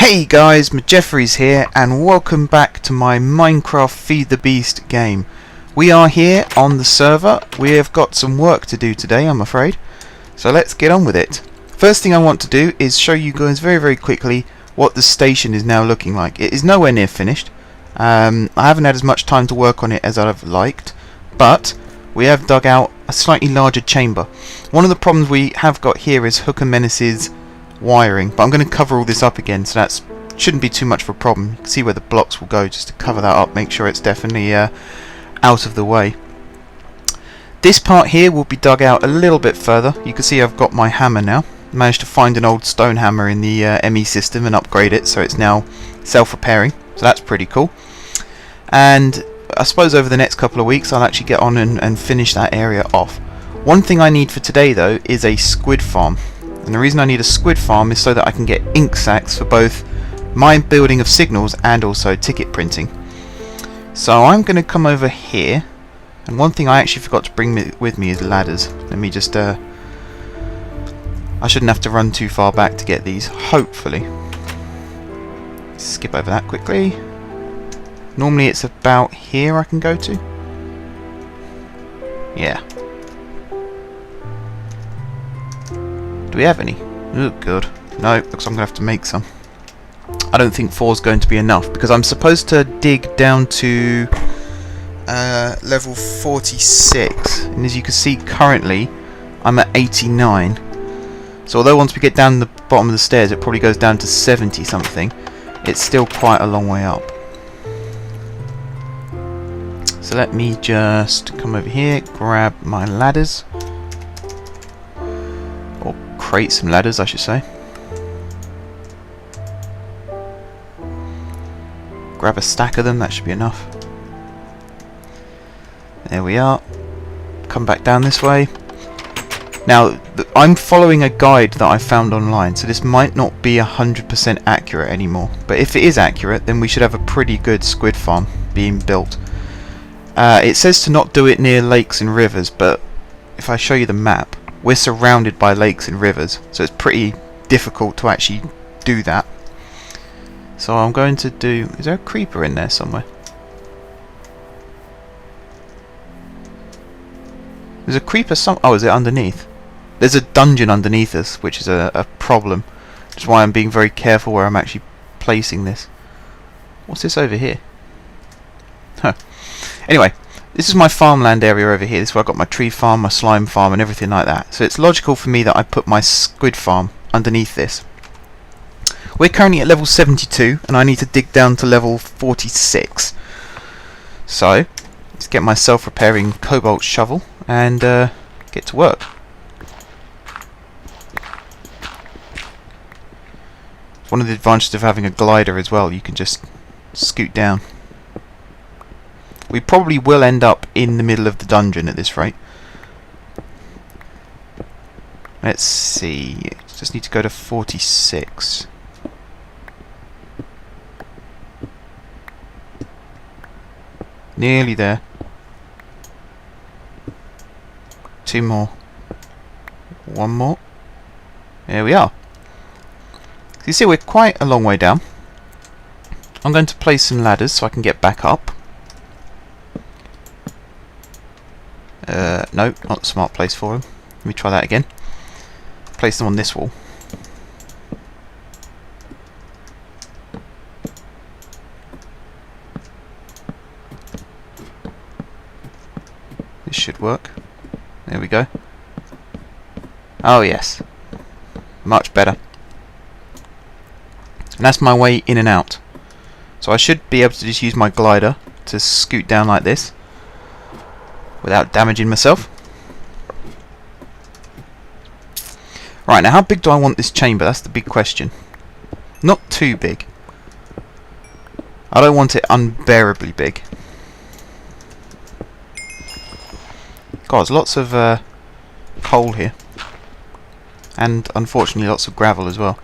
Hey guys, Jeffries here, and welcome back to my Minecraft Feed the Beast game. We are here on the server. We have got some work to do today, I'm afraid. So let's get on with it. First thing I want to do is show you guys very quickly what the station is now looking like. It is nowhere near finished. I haven't had as much time to work on it as I'd have liked, but we have dug out a slightly larger chamber. One of the problems we have got here is Hook and Menace's wiring, but I'm going to cover all this up again, so that shouldn't be too much of a problem. You can see where the blocks will go just to cover that up, make sure it's definitely out of the way. This part here will be dug out a little bit further. You can see I've got my hammer now. Managed to find an old stone hammer in the ME system and upgrade it, so it's now self-repairing, so that's pretty cool. And I suppose over the next couple of weeks I'll actually get on and finish that area off. One thing I need for today though is a squid farm. And the reason I need a squid farm is so that I can get ink sacs for both my building of signals and also ticket printing. So I'm going to come over here, and one thing I actually forgot to bring with me is ladders. Let me just I shouldn't have to run too far back to get these, hopefully. Skip over that quickly. Normally it's about here I can go to. Yeah. Do we have any? Oh god. No, looks like I'm going to have to make some. I don't think 4 is going to be enough, because I'm supposed to dig down to level 46. And as you can see currently, I'm at 89. So although once we get down the bottom of the stairs it probably goes down to 70 something, it's still quite a long way up. So let me just come over here, grab my ladders. Create some ladders, I should say. Grab a stack of them, that should be enough. There we are. Come back down this way. Now, I'm following a guide that I found online, so this might not be 100% accurate anymore. But if it is accurate, then we should have a pretty good squid farm being built. It says to not do it near lakes and rivers, but if I show you the map, we're surrounded by lakes and rivers, so it's pretty difficult to actually do that. So I'm going to do... Is there a creeper in there somewhere? There's a creeper oh, is it underneath? There's a dungeon underneath us, which is a problem. Which is why I'm being very careful where I'm actually placing this. What's this over here? Huh. Anyway. This is my farmland area over here. This is where I've got my tree farm, my slime farm and everything like that. So it's logical for me that I put my squid farm underneath this. We're currently at level 72 and I need to dig down to level 46. So let's get my self-repairing cobalt shovel and get to work. It's one of the advantages of having a glider as well. You can just scoot down. We probably will end up in the middle of the dungeon at this rate. Let's see. Just need to go to 46. Nearly there. 2 more. 1 more. There we are. So you see we're quite a long way down. I'm going to place some ladders so I can get back up. No, not a smart place for them. Let me try that again. Place them on this wall. This should work. There we go. Oh yes. Much better. And that's my way in and out. So I should be able to just use my glider to scoot down like this without damaging myself. Right, now how big do I want this chamber? That's the big question. Not too big. I don't want it unbearably big. God, there's lots of coal here. And unfortunately lots of gravel as well.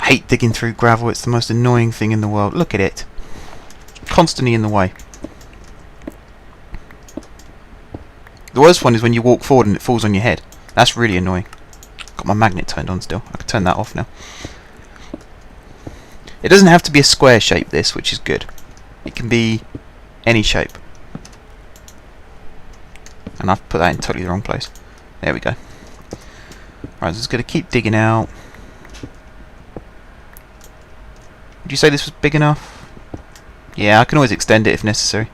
I hate digging through gravel, it's the most annoying thing in the world. Look at it. Constantly in the way. The worst one is when you walk forward and it falls on your head. That's really annoying. Got my magnet turned on still. I can turn that off now. It doesn't have to be a square shape, this, which is good. It can be any shape. And I've put that in totally the wrong place. There we go. Right, so just going to keep digging out. Would you say this was big enough? Yeah, I can always extend it if necessary.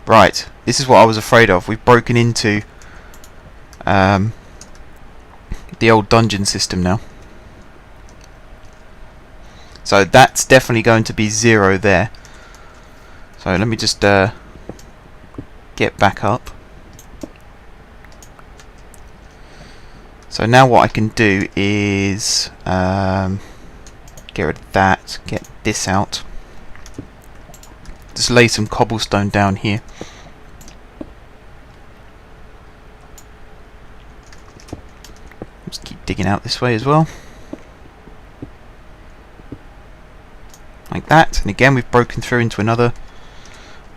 Right, this is what I was afraid of. We've broken into the old dungeon system now. So that's definitely going to be 0 there. So let me just get back up. So now what I can do is get rid of that, get this out. Just lay some cobblestone down here. Just keep digging out this way as well. Like that, and again we've broken through into another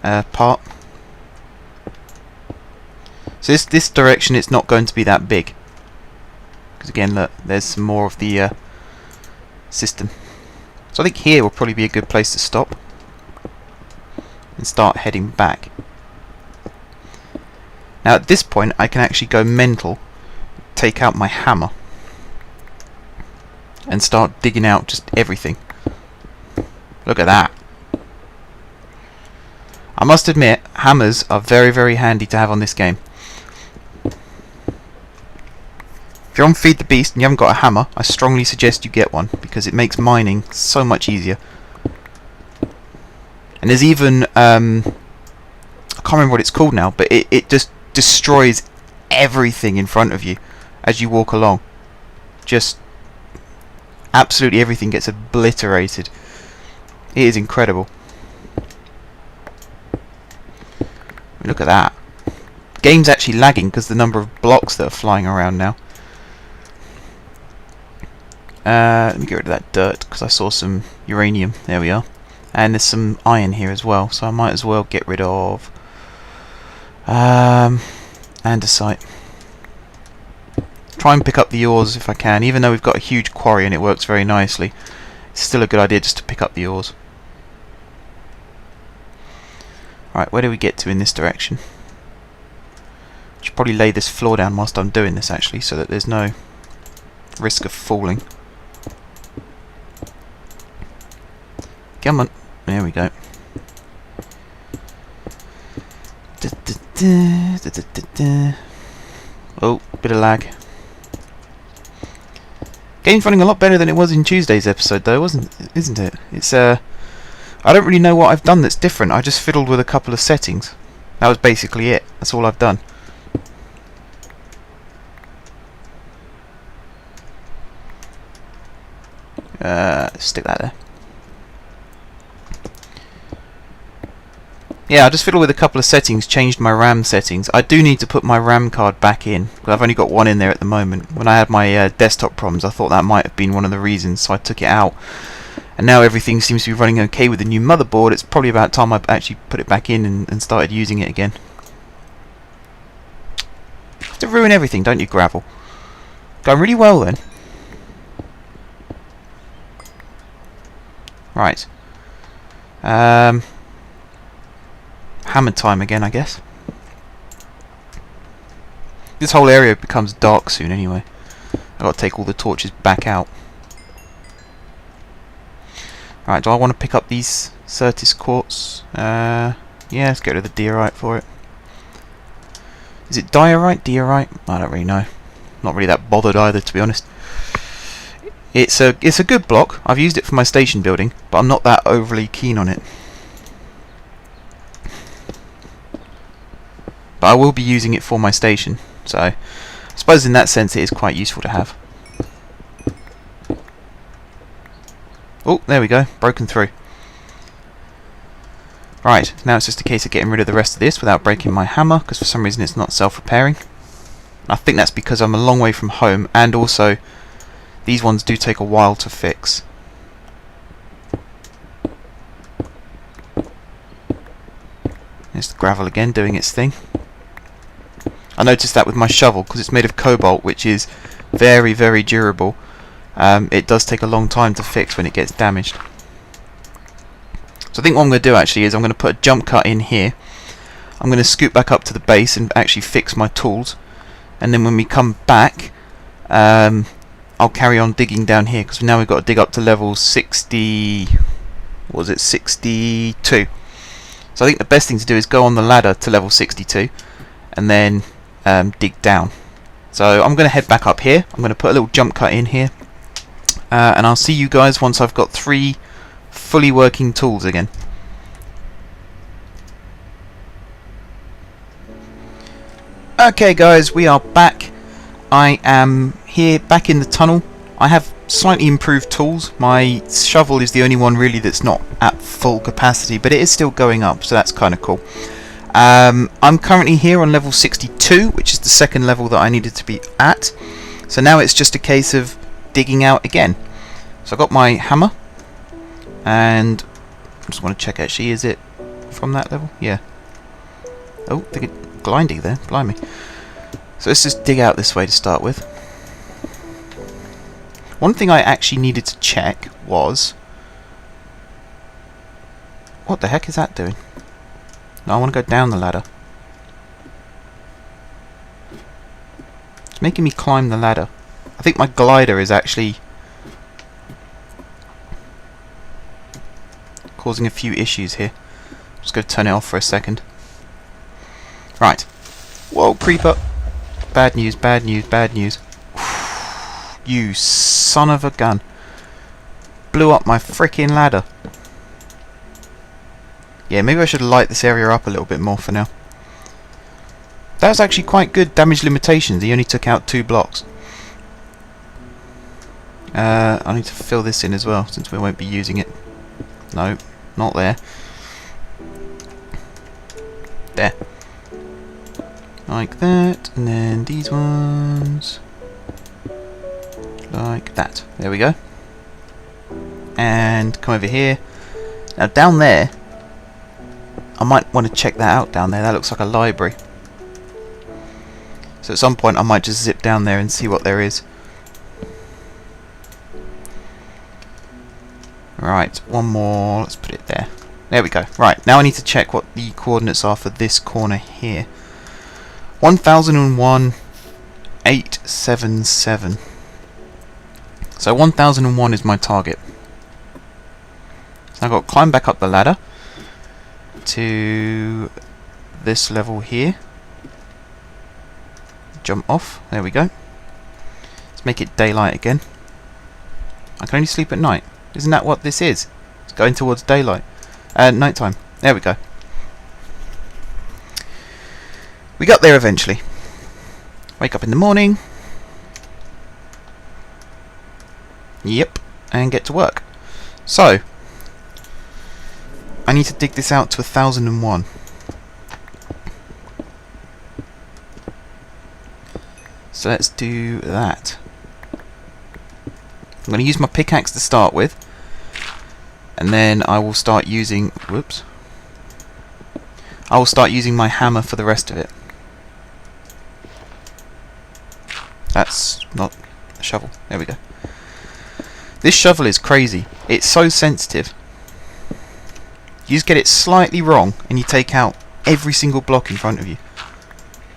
part. So this direction, it's not going to be that big, because again, look, there's some more of the system. So I think here will probably be a good place to stop and start heading back. Now at this point I can actually go mental, take out my hammer and start digging out just everything. Look at that. I must admit, hammers are very, very handy to have on this game. If you're on Feed the Beast and you haven't got a hammer, I strongly suggest you get one, because it makes mining so much easier. And there's even, I can't remember what it's called now, but it just destroys everything in front of you as you walk along. Just absolutely everything gets obliterated. It is incredible. Look at that. The game's actually lagging because the number of blocks that are flying around now. Let me get rid of that dirt because I saw some uranium. There we are. And there's some iron here as well, so I might as well get rid of andesite. Try and pick up the ores if I can, even though we've got a huge quarry and it works very nicely. It's still a good idea just to pick up the ores. Right, where do we get to in this direction? I should probably lay this floor down whilst I'm doing this actually, so that there's no risk of falling. Come on, there we go. Oh, bit of lag. Game's running a lot better than it was in Tuesday's episode though, isn't it? It's I don't really know what I've done that's different. I just fiddled with a couple of settings. That was basically it. That's all I've done. Stick that there. Yeah, I just fiddled with a couple of settings, changed my RAM settings. I do need to put my RAM card back in, because I've only got one in there at the moment. When I had my desktop problems, I thought that might have been one of the reasons, so I took it out. And now everything seems to be running okay with the new motherboard. It's probably about time I actually put it back in and started using it again. You have to ruin everything, don't you, Gravel? Going really well then. Right. Hammer time again, I guess. This whole area becomes dark soon anyway. I've got to take all the torches back out. Right, do I want to pick up these Certis quartz? Yeah, let's get rid of the diorite for it. Is it diorite? Diorite? I don't really know. Not really that bothered either, to be honest. It's a good block. I've used it for my station building, but I'm not that overly keen on it. But I will be using it for my station, so I suppose in that sense it is quite useful to have. Oh, there we go, broken through. Right, now it's just a case of getting rid of the rest of this without breaking my hammer, because for some reason it's not self-repairing. I think that's because I'm a long way from home, and also these ones do take a while to fix. There's the gravel again doing its thing. I noticed that with my shovel, because it's made of cobalt, which is very, very durable. It does take a long time to fix when it gets damaged. So I think what I'm going to do actually is I'm going to put a jump cut in here. I'm going to scoot back up to the base and actually fix my tools. And then when we come back, I'll carry on digging down here, because now we've got to dig up to level 60... what was it? 62. So I think the best thing to do is go on the ladder to level 62 and then dig down. So I'm going to head back up here. I'm going to put a little jump cut in here, and I'll see you guys once I've got 3 fully working tools again. Okay guys, we are back. I am here back in the tunnel. I have slightly improved tools. My shovel is the only one really that's not at full capacity, but it is still going up, so that's kind of cool. I'm currently here on level 62, which is the second level that I needed to be at. So now it's just a case of digging out again. So I've got my hammer, and I just want to check actually, is it from that level? Yeah. Oh, they get grindy there, blimey. So let's just dig out this way to start with. One thing I actually needed to check was... what the heck is that doing? No, I want to go down the ladder. It's making me climb the ladder. I think my glider is actually causing a few issues here. I'm just going to turn it off for a second. Right. Whoa, creeper. Bad news, bad news, bad news. You son of a gun. Blew up my freaking ladder. Yeah, maybe I should light this area up a little bit more for now. That was actually quite good damage limitations. He only took out 2 blocks. I need to fill this in as well, since we won't be using it. No, not there. There. Like that, and then these ones... like that. There we go. And come over here. Now down there, I might want to check that out down there. That looks like a library. So at some point I might just zip down there and see what there is. Right, one more. Let's put it there. There we go. Right, now I need to check what the coordinates are for this corner here. 1001, 877. So 1001 is my target. So I've got to climb back up the ladder to this level here. Jump off. There we go. Let's make it daylight again. I can only sleep at night. Isn't that what this is? It's going towards daylight. Nighttime. There we go. We got there eventually. Wake up in the morning. Yep. And get to work. So, I need to dig this out to 1001. So let's do that. I'm going to use my pickaxe to start with, and then I will start using... whoops. I will start using my hammer for the rest of it. That's not a shovel. There we go. This shovel is crazy. It's so sensitive. You just get it slightly wrong and you take out every single block in front of you.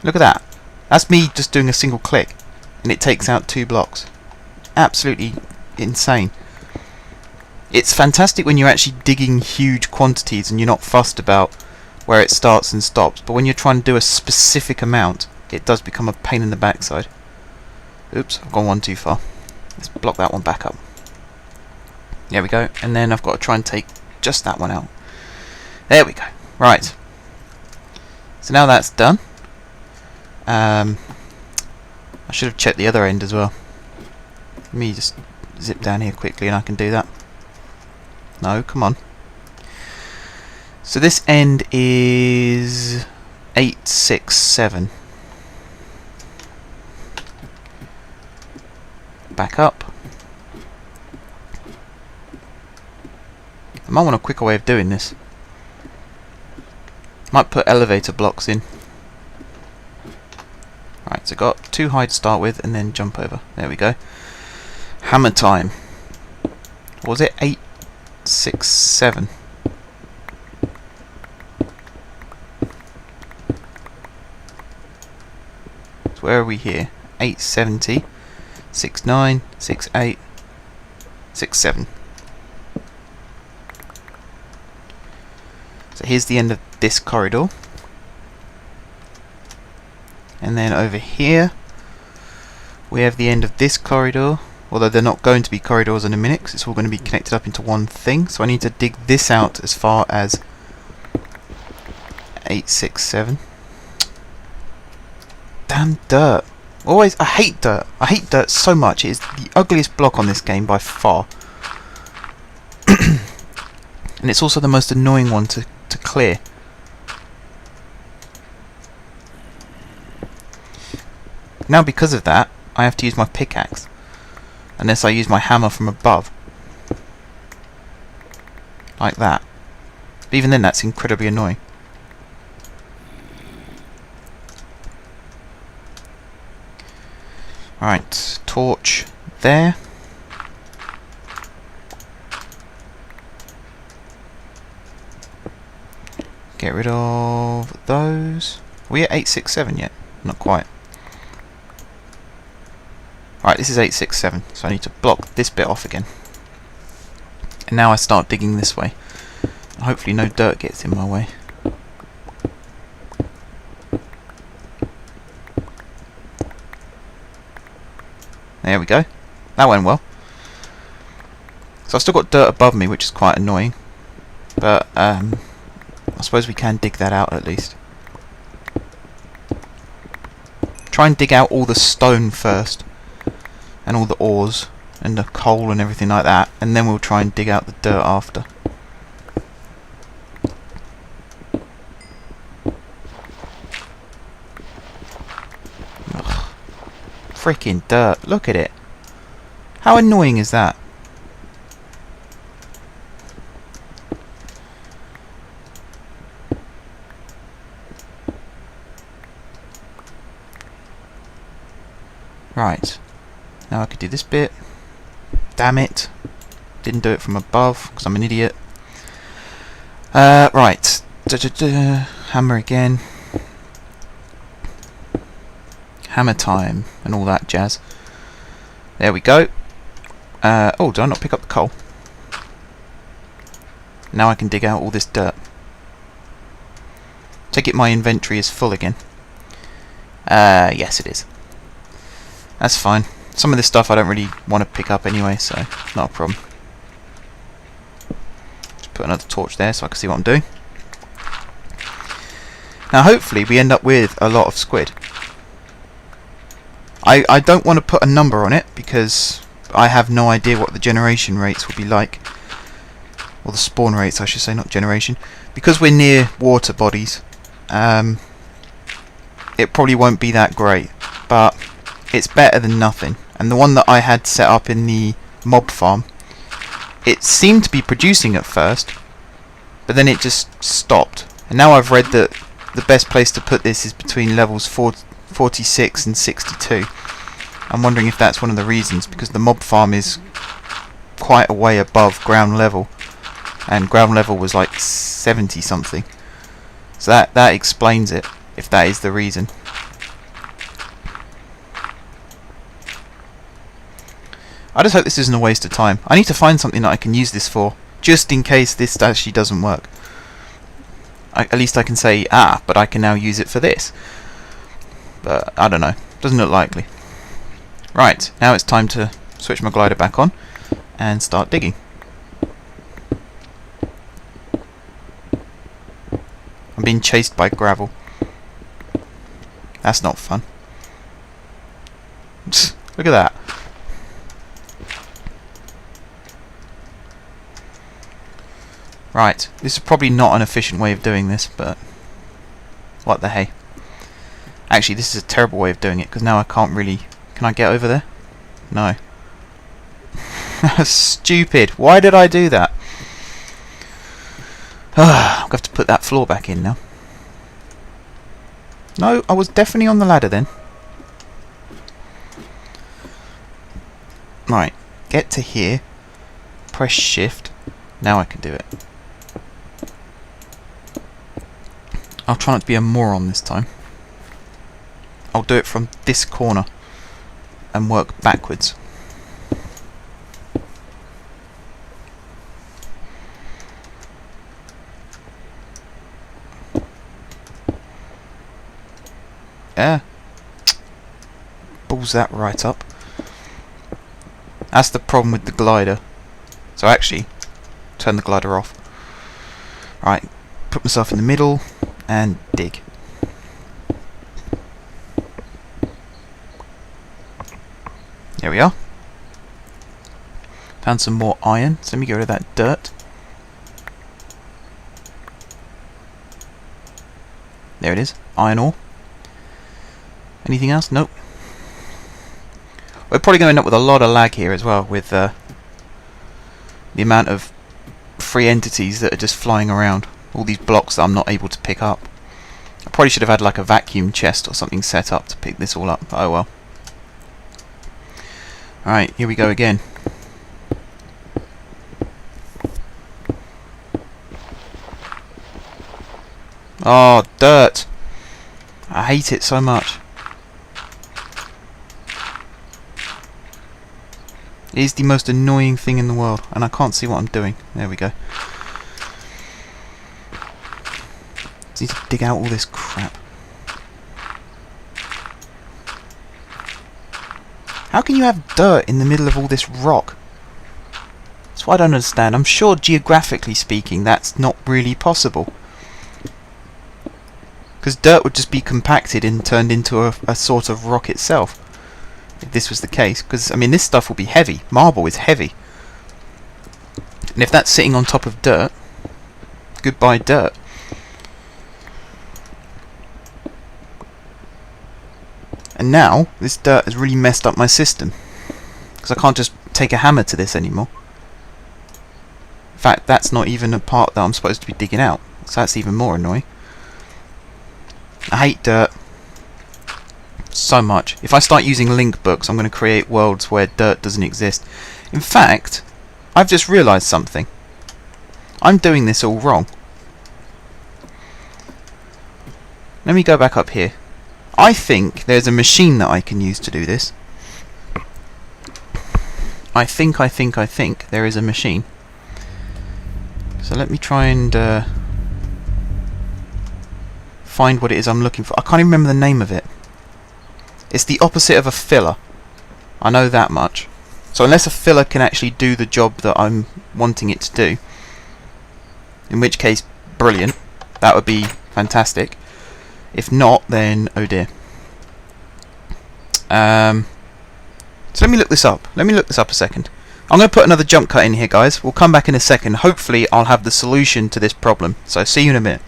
Look at that. That's me just doing a single click and it takes out 2 blocks. Absolutely insane. It's fantastic when you're actually digging huge quantities and you're not fussed about where it starts and stops, but when you're trying to do a specific amount, it does become a pain in the backside. Oops, I've gone one too far. Let's block that one back up. There we go, and then I've got to try and take just that one out. There we go. Right. So now that's done. I should have checked the other end as well. Let me just zip down here quickly and I can do that. No, come on. So this end is 867. Back up. I might want a quicker way of doing this. Might put elevator blocks in. So got too high to start with and then jump over. There we go. Hammer time. What was it? 8, 6, 7. So where are we here? 870, 69, 68, 67. So here's the end of this corridor. And then over here we have the end of this corridor, although they're not going to be corridors in a minute because it's all going to be connected up into one thing. So I need to dig this out as far as 867. Damn dirt. Always, I hate dirt. I hate dirt so much. It is the ugliest block on this game by far. And it's also the most annoying one to clear. Now because of that, I have to use my pickaxe. Unless I use my hammer from above. Like that. But even then that's incredibly annoying. Right, torch there. Get rid of those. Are we at 867 yet? Not quite. Right, this is 867, so I need to block this bit off again. And now I start digging this way. Hopefully no dirt gets in my way. There we go. That went well. So I've still got dirt above me, which is quite annoying. But I suppose we can dig that out at least. Try and dig out all the stone first. And all the ores. And the coal and everything like that. And then we'll try and dig out the dirt after. Ugh. Freaking dirt. Look at it. How annoying is that? Right. Now I could do this bit. Damn it. Didn't do it from above because I'm an idiot. Right. Hammer again. Hammer time and all that jazz. There we go. Oh, did I not pick up the coal? Now I can dig out all this dirt. Take it my inventory is full again. Yes it is. That's fine. Some of this stuff I don't really want to pick up anyway, so not a problem. Just put another torch there so I can see what I'm doing. Now hopefully we end up with a lot of squid. I don't want to put a number on it because I have no idea what the generation rates will be like. Or the spawn rates I should say, not generation. Because we're near water bodies, it probably won't be that great. But it's better than nothing. And the one that I had set up in the mob farm, it seemed to be producing at first, but then it just stopped. And now I've read that the best place to put this is between levels 46 and 62. I'm wondering if that's one of the reasons, because the mob farm is quite a way above ground level, and ground level was like 70 something. So that explains it, if that is the reason. I just hope this isn't a waste of time. I need to find something that I can use this for, just in case this actually doesn't work. At least I can say, but I can now use it for this. But I don't know. Doesn't look likely. Right, now it's time to switch my glider back on and start digging. I'm being chased by gravel. That's not fun. Look at that. Right, this is probably not an efficient way of doing this, but what the hey. Actually, this is a terrible way of doing it, because now I can't really... Can I get over there? No. That's stupid. Why did I do that? I'm going to have to put that floor back in now. No, I was definitely on the ladder then. Right, get to here, press shift, now I can do it. I'll try not to be a moron this time. I'll do it from this corner and work backwards. Yeah. Balls that right up. That's the problem with the glider. So actually, turn the glider off. Right, put myself in the middle and dig. There we are. Found some more iron, so let me get rid of that dirt. There it is, iron ore. Anything else? Nope. We're probably going to end up with a lot of lag here as well, with the amount of free entities that are just flying around. All these blocks that I'm not able to pick up. I probably should have had like a vacuum chest or something set up to pick this all up. Oh well. Alright, here we go again. Oh, dirt! I hate it so much. It is the most annoying thing in the world, and I can't see what I'm doing. There we go. Just need to dig out all this crap. How can you have dirt in the middle of all this rock? That's what I don't understand. I'm sure geographically speaking that's not really possible. Because dirt would just be compacted and turned into a sort of rock itself. If this was the case. Because, I mean, this stuff will be heavy. Marble is heavy. And if that's sitting on top of dirt, goodbye dirt. And now, this dirt has really messed up my system. Because I can't just take a hammer to this anymore. In fact, that's not even a part that I'm supposed to be digging out. So that's even more annoying. I hate dirt so much. If I start using link books, I'm going to create worlds where dirt doesn't exist. In fact, I've just realised something. I'm doing this all wrong. Let me go back up here. I think there's a machine that I can use to do this. I think there is a machine. So let me try and find what it is I'm looking for. I can't even remember the name of it. It's the opposite of a filler. I know that much. So unless a filler can actually do the job that I'm wanting it to do, in which case, brilliant. That would be fantastic. If not, then oh dear. So let me look this up. Let me look this up a second. I'm going to put another jump cut in here, guys. We'll come back in a second. Hopefully I'll have the solution to this problem. So see you in a minute.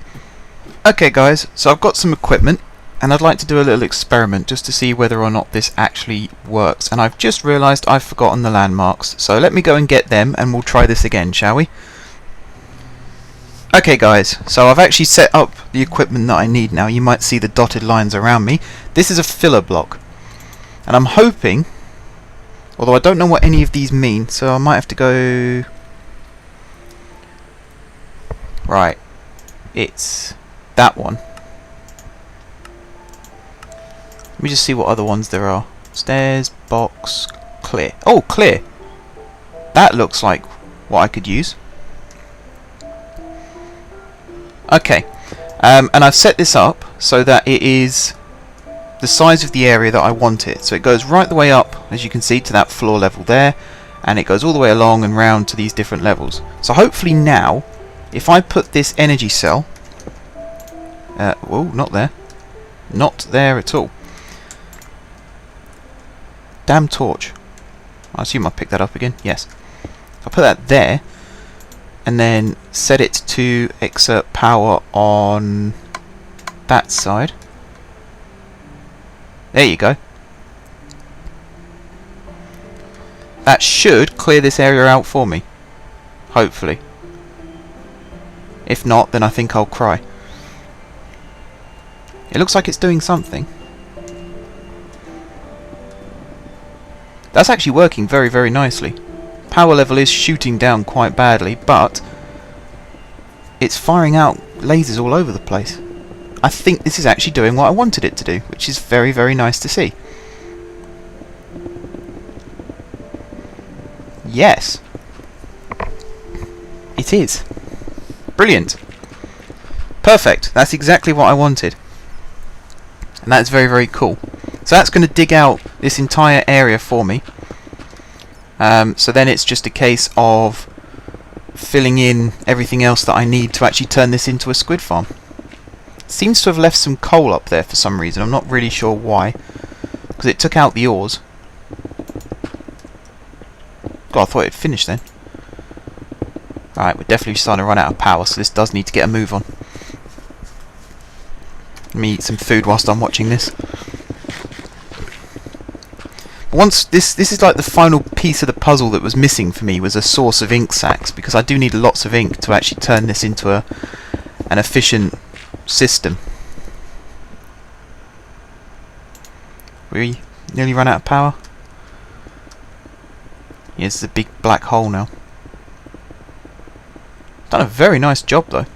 Okay guys, so I've got some equipment and I'd like to do a little experiment just to see whether or not this actually works. And I've just realised I've forgotten the landmarks. So let me go and get them and we'll try this again, shall we? Okay guys, so I've actually set up the equipment that I need now. You might see the dotted lines around me. This is a filler block. And I'm hoping, although I don't know what any of these mean, so I might have to go... Right, it's that one. Let me just see what other ones there are. Stairs, box, clear. Oh, clear! That looks like what I could use. Okay, and I've set this up so that it is the size of the area that I want it. So it goes right the way up, as you can see, to that floor level there, and it goes all the way along and round to these different levels. So hopefully now, if I put this energy cell... whoa, not there. Not there at all. Damn torch. I assume I picked that up again. Yes. If I put that there, and then set it to exert power on that side. There you go. That should clear this area out for me. Hopefully. If not, then I think I'll cry. It looks like it's doing something. That's actually working very, very nicely. Power level is shooting down quite badly, but it's firing out lasers all over the place. I think this is actually doing what I wanted it to do, which is very, very nice to see. Yes. It is. Brilliant. Perfect. That's exactly what I wanted. And that's very, very cool. So that's going to dig out this entire area for me. So then it's just a case of filling in everything else that I need to actually turn this into a squid farm. Seems to have left some coal up there for some reason. I'm not really sure why. Because it took out the ores. God, I thought it finished then. Alright, we're definitely starting to run out of power, so this does need to get a move on. Let me eat some food whilst I'm watching this. Once this is like the final piece of the puzzle that was missing for me, was a source of ink sacs, because I do need lots of ink to actually turn this into an efficient system. We nearly run out of power. Here's the big black hole now. Done a very nice job though.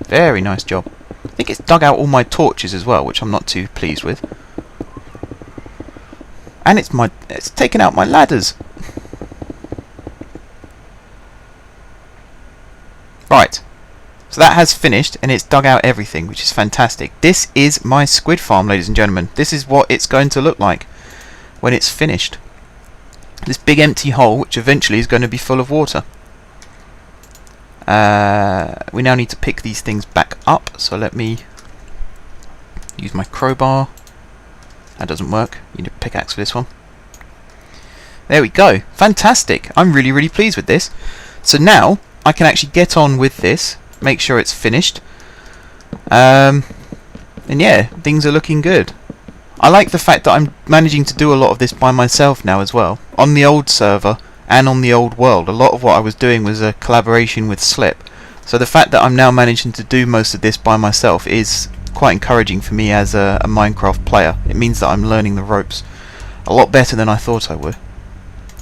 Very nice job. I think it's dug out all my torches as well, which I'm not too pleased with. And it's taken out my ladders. Right. So that has finished, and it's dug out everything, which is fantastic. This is my squid farm, ladies and gentlemen. This is what it's going to look like when it's finished. This big empty hole, which eventually is going to be full of water. We now need to pick these things back up, so let me use my crowbar. That doesn't work. You need a pickaxe for this one. There we go. Fantastic. I'm really, really pleased with this. So now I can actually get on with this, make sure it's finished. And yeah, things are looking good. I like the fact that I'm managing to do a lot of this by myself now as well. On the old server and on the old world, a lot of what I was doing was a collaboration with Slip. So the fact that I'm now managing to do most of this by myself is quite encouraging for me as a Minecraft player. It means that I'm learning the ropes a lot better than I thought I would,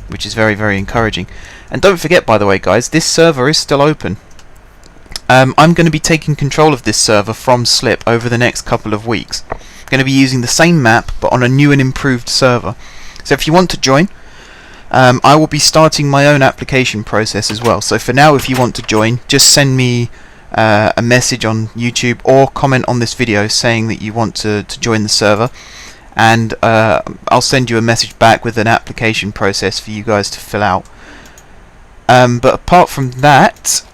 which is very, very encouraging. And don't forget, by the way guys, this server is still open. I'm going to be taking control of this server from Slip over the next couple of weeks. I'm going to be using the same map but on a new and improved server. So if you want to join, I will be starting my own application process as well. So for now, if you want to join, just send me a message on YouTube or comment on this video saying that you want to join the server, and I'll send you a message back with an application process for you guys to fill out. But apart from that,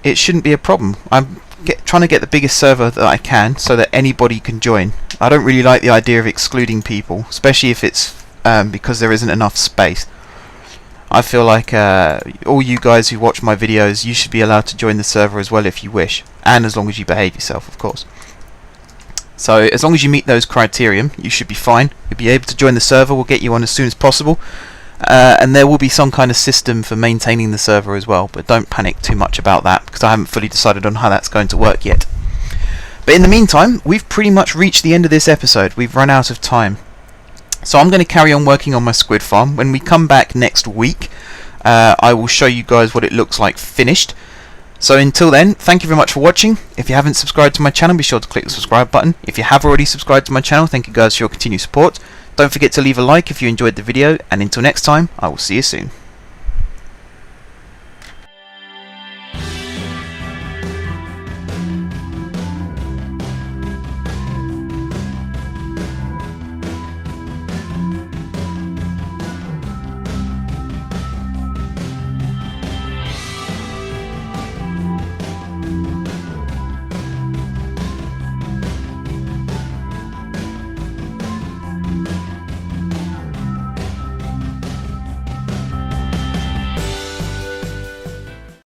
it shouldn't be a problem. I'm trying to get the biggest server that I can so that anybody can join. I don't really like the idea of excluding people, especially if it's because there isn't enough space. I feel like all you guys who watch my videos, you should be allowed to join the server as well if you wish, and as long as you behave yourself, of course. So as long as you meet those criteria, you should be fine. You'll be able to join the server. We'll get you on as soon as possible, and there will be some kind of system for maintaining the server as well, but don't panic too much about that because I haven't fully decided on how that's going to work yet. But in the meantime, we've pretty much reached the end of this episode. We've run out of time. So I'm going to carry on working on my squid farm. When we come back next week, I will show you guys what it looks like finished. So until then, thank you very much for watching. If you haven't subscribed to my channel, be sure to click the subscribe button. If you have already subscribed to my channel, thank you guys for your continued support. Don't forget to leave a like if you enjoyed the video, and until next time, I will see you soon.